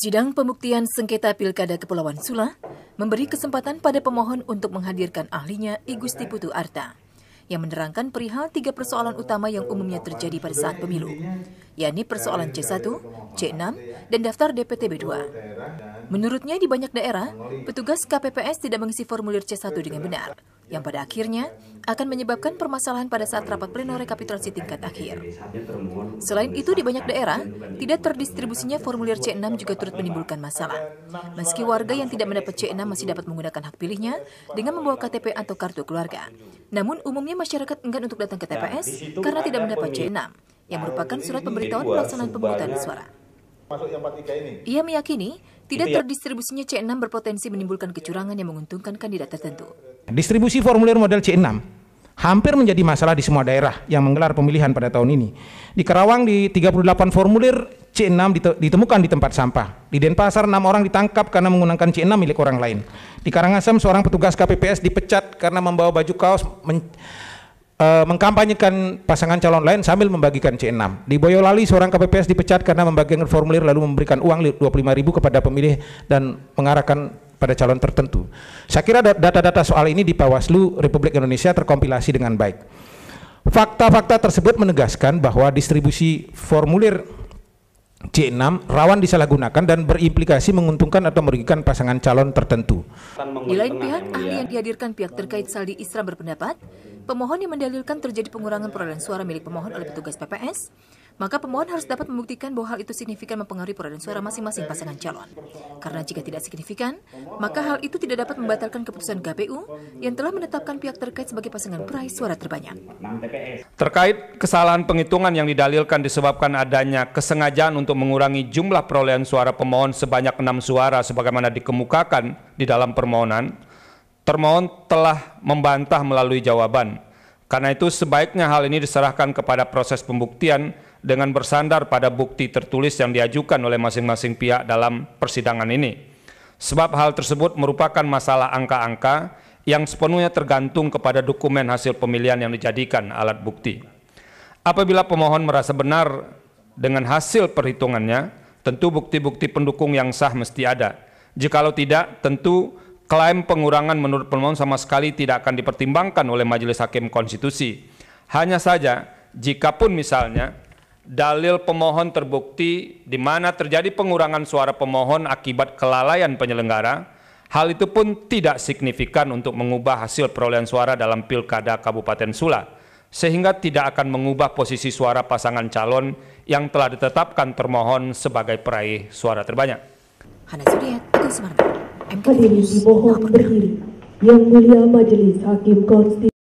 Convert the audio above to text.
Sidang pembuktian sengketa Pilkada Kepulauan Sula memberi kesempatan pada pemohon untuk menghadirkan ahlinya I Gusti Putu Arta yang menerangkan perihal 3 persoalan utama yang umumnya terjadi pada saat pemilu, yakni persoalan C1, C6, dan daftar DPTB 2. Menurutnya di banyak daerah, petugas KPPS tidak mengisi formulir C1 dengan benar, yang pada akhirnya akan menyebabkan permasalahan pada saat rapat pleno rekapitulasi tingkat akhir. Selain itu, di banyak daerah, tidak terdistribusinya formulir C6 juga turut menimbulkan masalah. Meski warga yang tidak mendapat C6 masih dapat menggunakan hak pilihnya dengan membawa KTP atau kartu keluarga. Namun, umumnya masyarakat enggan untuk datang ke TPS karena tidak mendapat C6, yang merupakan surat pemberitahuan pelaksanaan pemungutan suara. Ia meyakini tidak terdistribusinya C6 berpotensi menimbulkan kecurangan yang menguntungkan kandidat tertentu. Distribusi formulir model C6 hampir menjadi masalah di semua daerah yang menggelar pemilihan pada tahun ini. Di Karawang di 38 formulir C6 ditemukan di tempat sampah. Di Denpasar 6 orang ditangkap karena menggunakan C6 milik orang lain. Di Karangasem seorang petugas KPPS dipecat karena membawa baju kaos mengkampanyekan pasangan calon lain sambil membagikan C6. Di Boyolali seorang KPPS dipecat karena membagikan formulir lalu memberikan uang 25.000 kepada pemilih dan mengarahkan pada calon tertentu. Saya kira data-data soal ini di Bawaslu Republik Indonesia terkompilasi dengan baik. Fakta-fakta tersebut menegaskan bahwa distribusi formulir C6 rawan disalahgunakan dan berimplikasi menguntungkan atau merugikan pasangan calon tertentu. Di lain pihak, ahli yang dihadirkan pihak terkait Saldi Isra berpendapat, pemohon yang mendalilkan terjadi pengurangan perolehan suara milik pemohon oleh petugas PPS, maka pemohon harus dapat membuktikan bahwa hal itu signifikan mempengaruhi perolehan suara masing-masing pasangan calon. Karena jika tidak signifikan, maka hal itu tidak dapat membatalkan keputusan KPU yang telah menetapkan pihak terkait sebagai pasangan peraih suara terbanyak. Terkait kesalahan penghitungan yang didalilkan disebabkan adanya kesengajaan untuk mengurangi jumlah perolehan suara pemohon sebanyak 6 suara sebagaimana dikemukakan di dalam permohonan, termohon telah membantah melalui jawaban. Karena itu sebaiknya hal ini diserahkan kepada proses pembuktian dengan bersandar pada bukti tertulis yang diajukan oleh masing-masing pihak dalam persidangan ini. Sebab hal tersebut merupakan masalah angka-angka yang sepenuhnya tergantung kepada dokumen hasil pemilihan yang dijadikan alat bukti. Apabila pemohon merasa benar dengan hasil perhitungannya, tentu bukti-bukti pendukung yang sah mesti ada. Jikalau tidak, tentu klaim pengurangan menurut pemohon sama sekali tidak akan dipertimbangkan oleh Majelis Hakim Konstitusi. Hanya saja, jikapun misalnya dalil pemohon terbukti di mana terjadi pengurangan suara pemohon akibat kelalaian penyelenggara, hal itu pun tidak signifikan untuk mengubah hasil perolehan suara dalam Pilkada Kabupaten Sula, sehingga tidak akan mengubah posisi suara pasangan calon yang telah ditetapkan termohon sebagai peraih suara terbanyak. Hana Suriat, Agus Marta. Hadirin dimohon berdiri. Yang Mulia Majelis Hakim Konstitusi.